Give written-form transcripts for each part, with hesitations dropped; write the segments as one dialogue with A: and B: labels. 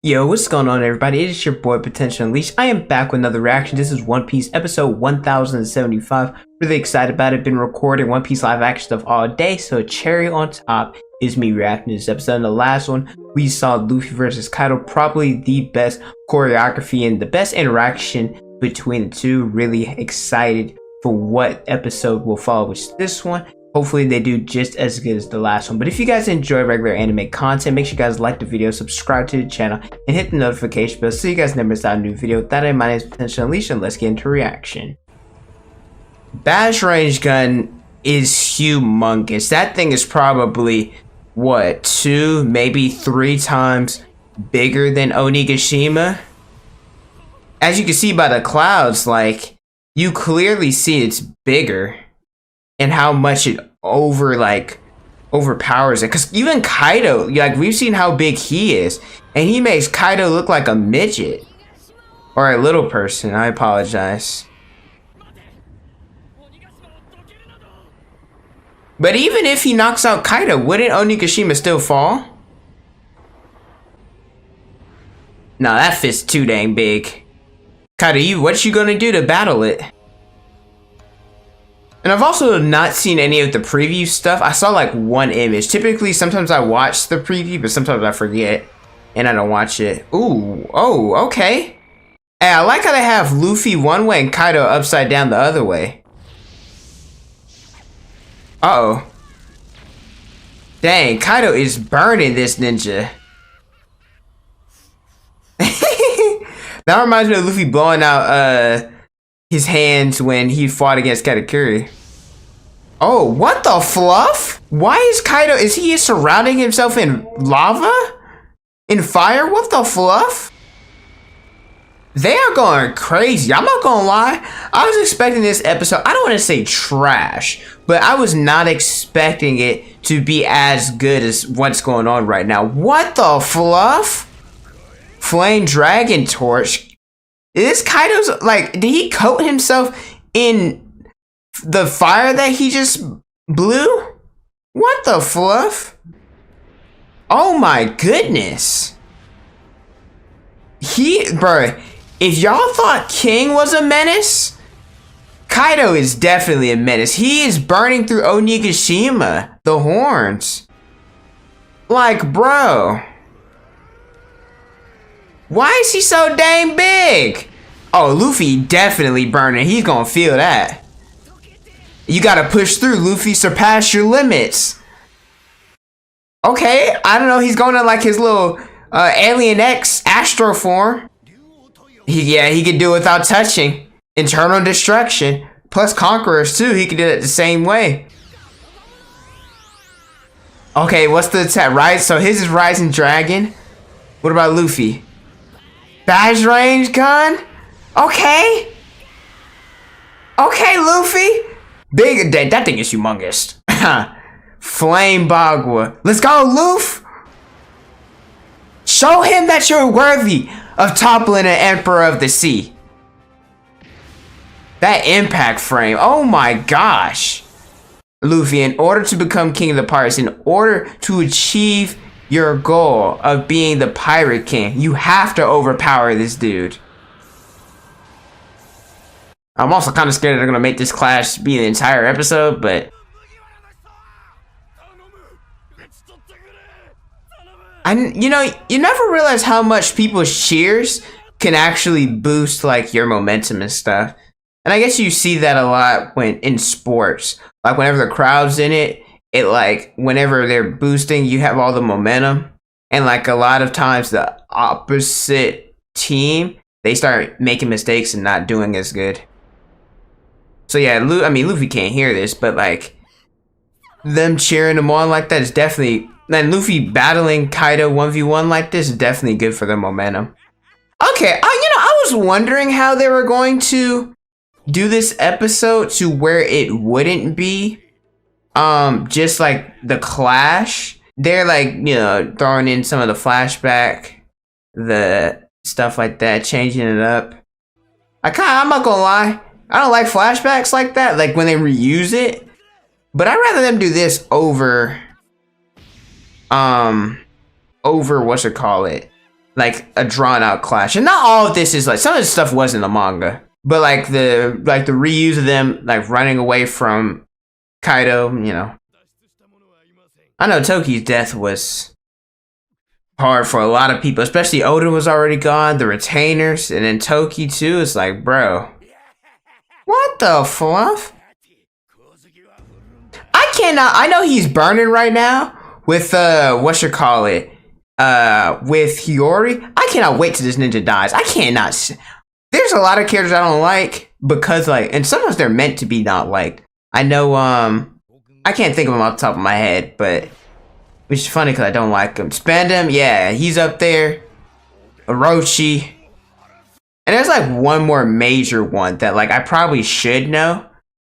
A: Yo, what's going on, everybody? It is your boy Potential Unleashed. I am back with another reaction. This is One Piece episode 1075. Really excited about it. Been recording One Piece live action stuff all day, so cherry on top is me reacting to this episode. In the last one, we saw Luffy versus Kaido, probably the best choreography and the best interaction between the two. Really excited for what episode will follow, which is this one. Hopefully they do just as good as the last one. But if you guys enjoy regular anime content, make sure you guys like the video, subscribe to the channel, and hit the notification bell so you guys never miss out on a new video. With that in mind, my name is Potential Unleashed, and let's get into reaction. Bajrang's gun is humongous. That thing is probably, what, 2, maybe 3 times bigger than Onigashima? As you can see by the clouds, like, you clearly see it's bigger. And how much it overpowers it. Because even Kaido, like, we've seen how big he is. And he makes Kaido look like a midget. Or a little person, I apologize. But even if he knocks out Kaido, wouldn't Onigashima still fall? Nah, that fist's too dang big. Kaido, what you gonna do to battle it? And I've also not seen any of the preview stuff. I saw like one image. Typically, sometimes I watch the preview, but sometimes I forget and I don't watch it. Ooh, oh, okay. And I like how they have Luffy one way and Kaido upside down the other way. Uh-oh. Dang, Kaido is burning this ninja. That reminds me of Luffy blowing out, his hands when he fought against Katakuri. Oh, what the fluff? Why is Kaido, is he surrounding himself in lava? In fire? What the fluff? They are going crazy. I'm not gonna lie. I was expecting this episode, I don't want to say trash, but I was not expecting it to be as good as what's going on right now. What the fluff? Flame Dragon Torch. Is Kaido's, like, did he coat himself in the fire that he just blew? What the fluff? Oh my goodness. Bro, if y'all thought King was a menace, Kaido is definitely a menace. He is burning through Onigashima, the horns. Like, bro. Why is he so dang big? Oh, Luffy definitely burning. He's gonna feel that. You gotta push through, Luffy. Surpass your limits. Okay, I don't know. He's going to like his little Alien X Astro form. Yeah, he can do it without touching. Internal destruction. Plus Conquerors too. He can do it the same way. Okay, what's the attack? Right, so his is Rising Dragon. What about Luffy? Bajrang's gun? Okay. Okay, Luffy. Big, that thing is humongous. Flame Bagua. Let's go, Luffy. Show him that you're worthy of toppling an Emperor of the Sea. That impact frame. Oh my gosh. Luffy, in order to become King of the Pirates, in order to achieve your goal of being the Pirate King, you have to overpower this dude. I'm also kind of scared that they're gonna make this clash be the entire episode, but you know, you never realize how much people's cheers can actually boost like your momentum and stuff. And I guess you see that a lot when in sports, like whenever the crowd's in it. It like whenever they're boosting, you have all the momentum, and like a lot of times the opposite team, they start making mistakes and not doing as good. So yeah, I mean Luffy can't hear this, but like them cheering him on like that is definitely, and Luffy battling Kaido 1v1 like this is definitely good for the momentum. Okay, you know, I was wondering how they were going to do this episode to where it wouldn't be just like the clash. They're like, you know, throwing in some of the flashback, the stuff like that, changing it up. I'm not gonna lie, I don't like flashbacks like that, like when they reuse it, but I'd rather them do this over like a drawn out clash. And not all of this is like, some of this stuff was in the manga, but like the reuse of them like running away from Kaido, you know. I know Toki's death was hard for a lot of people, especially Oden was already gone, the retainers, and then Toki too. It's like, bro, what the fluff? I cannot. I know he's burning right now with with Hiyori. I cannot wait till this ninja dies. I cannot. There's a lot of characters I don't like because like, and sometimes they're meant to be not liked. I know. I can't think of him off the top of my head, but which is funny because I don't like him. Spandam, yeah, he's up there. Orochi. And there's like one more major one that like I probably should know,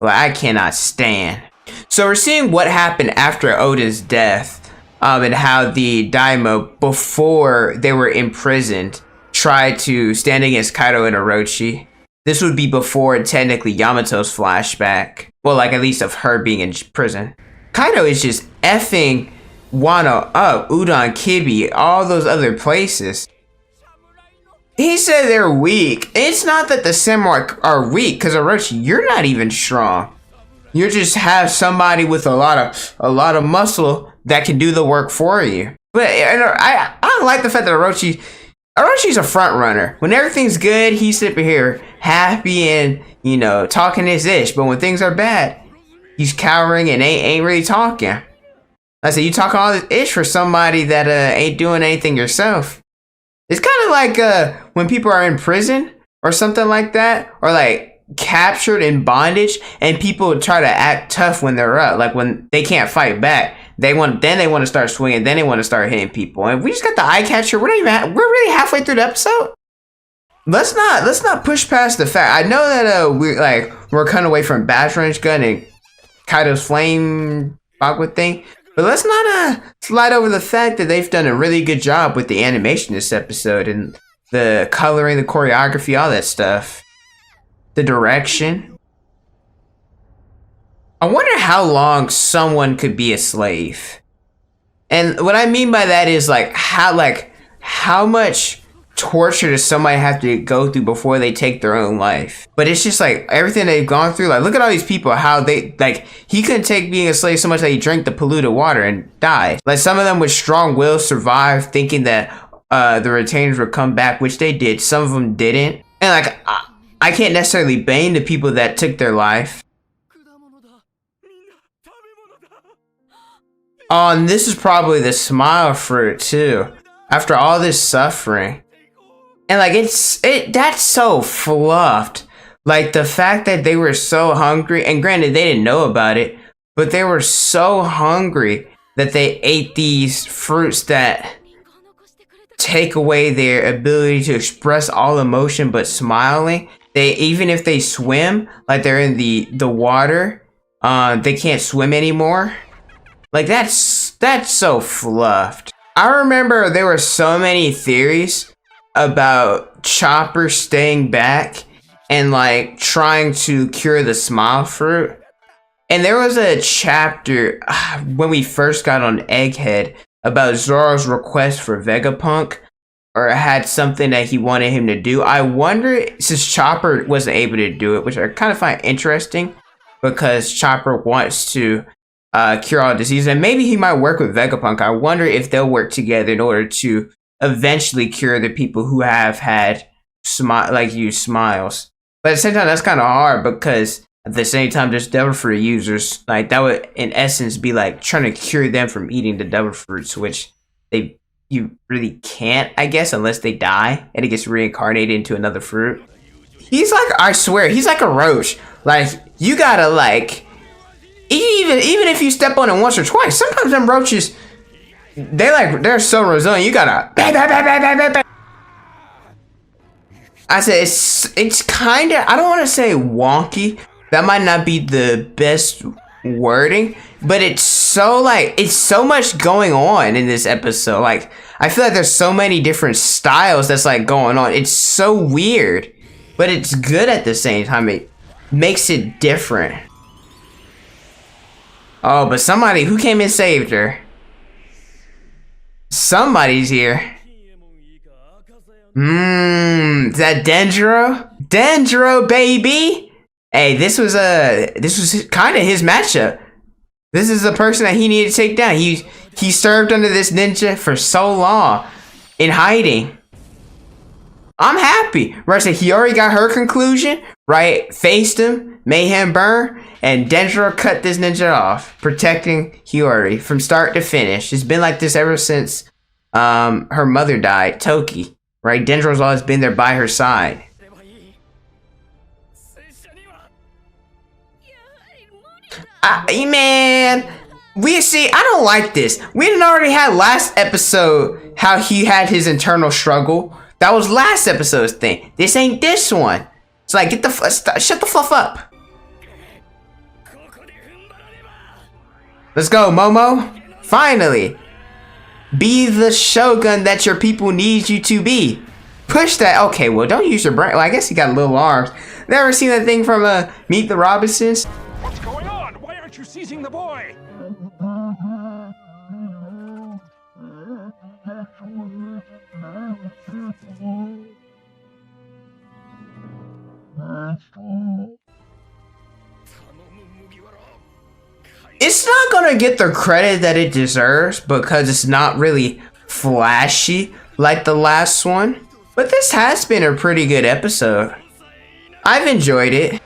A: but I cannot stand. So we're seeing what happened after Oda's death, and how the Daimyo, before they were imprisoned, tried to stand against Kaido and Orochi. This would be before technically Yamato's flashback. Well, like at least of her being in prison. Kaido is just effing Wano up, Udon, Kibi, all those other places. He said they're weak. It's not that the samurai are weak, because Orochi, you're not even strong. You just have somebody with a lot of muscle that can do the work for you. But I don't like the fact that Orochi's a front runner. When everything's good, he's sitting here happy and, you know, talking his ish. But when things are bad, he's cowering and ain't really talking. I said, you talking all this ish for somebody that ain't doing anything yourself. It's kind of like when people are in prison or something like that, or like captured in bondage, and people try to act tough when they're up, like when they can't fight back. They want to start swinging, then they want to start hitting people. And we just got the eye catcher. We're really halfway through the episode. Let's not push past the fact. I know that we're cutting away from Bajrang's gun and Kaido's flame Bagua thing, but let's not slide over the fact that they've done a really good job with the animation this episode and the coloring, the choreography, all that stuff, the direction. I wonder how long someone could be a slave. And what I mean by that is how much torture does somebody have to go through before they take their own life? But it's just like everything they've gone through. Like, look at all these people, how they, like, he couldn't take being a slave so much that he drank the polluted water and died. Like, some of them with strong will survived, thinking that the retainers would come back, which they did. Some of them didn't. And like, I can't necessarily blame the people that took their life. Oh, and this is probably the smile fruit too. After all this suffering. And like, that's so fluffed. Like the fact that they were so hungry, and granted they didn't know about it, but they were so hungry that they ate these fruits that take away their ability to express all emotion but smiling. They, even if they swim, like they're in the water, they can't swim anymore. Like that's so fluffed. I remember there were so many theories about Chopper staying back and like trying to cure the smile fruit. And there was a chapter when we first got on Egghead about Zoro's request for Vegapunk, or had something that he wanted him to do. I wonder, since Chopper wasn't able to do it, which I kind of find interesting because Chopper wants to cure all disease, and maybe he might work with Vegapunk. I wonder if they'll work together in order to eventually cure the people who have had use smiles. But at the same time, that's kind of hard because at the same time, there's devil fruit users. Like that would, in essence, be like trying to cure them from eating the devil fruits, which you really can't, I guess, unless they die and it gets reincarnated into another fruit. He's like, I swear, he's like a roach. Like you gotta like. Even if you step on it once or twice, sometimes them roaches, they're so resilient. You gotta. I said it's kind of, I don't want to say wonky. That might not be the best wording, but it's so much going on in this episode. Like I feel like there's so many different styles that's like going on. It's so weird, but it's good at the same time. It makes it different. Oh, but somebody who came and saved her. Somebody's here. Is that Dendro? Dendro, baby! Hey, this was kind of his matchup. This is the person that he needed to take down. He served under this ninja for so long in hiding. I'm happy. Right, so Hiyori got her conclusion, right? Faced him, made him burn, and Dendro cut this ninja off, protecting Hiyori from start to finish. It's been like this ever since her mother died, Toki. Right? Dendro's always been there by her side. Man, I don't like this. We didn't already had last episode how he had his internal struggle. That was last episode's thing. This ain't this one. It's like, shut the fluff up. Let's go, Momo. Finally. Be the shogun that your people need you to be. Push that. Okay, well, don't use your brain. Well, I guess he got little arms. Never seen that thing from Meet the Robinsons?
B: What's going on? Why aren't you seizing the boy?
A: It's not gonna get the credit that it deserves because it's not really flashy like the last one. But this has been a pretty good episode. I've enjoyed it.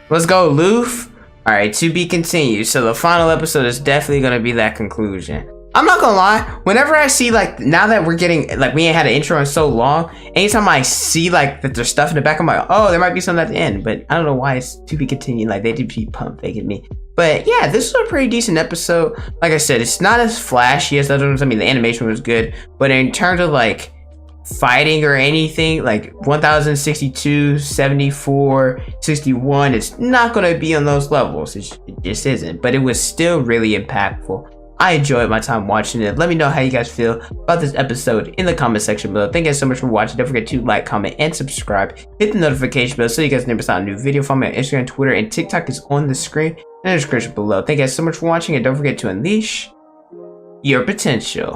A: Let's go, Luffy. Alright, to be continued. So the final episode is definitely gonna be that conclusion. I'm not gonna lie, whenever I see, like, now that we're getting, like, we ain't had an intro in so long, anytime I see, like, that there's stuff in the back, I'm like, oh, there might be something at the end, but I don't know why it's to be continued. Like, they did be pump faking me. But yeah, this was a pretty decent episode. Like I said, it's not as flashy as other ones. I mean, the animation was good, but in terms of, like, fighting or anything, like 1062, 74, 61, it's not gonna be on those levels. It just isn't, but it was still really impactful. I enjoyed my time watching it. Let me know how you guys feel about this episode in the comment section below. Thank you guys so much for watching. Don't forget to like, comment, and subscribe. Hit the notification bell so you guys never miss out on a new video. Follow me on Instagram, Twitter, and TikTok is on the screen and in the description below. Thank you guys so much for watching, and don't forget to unleash your potential.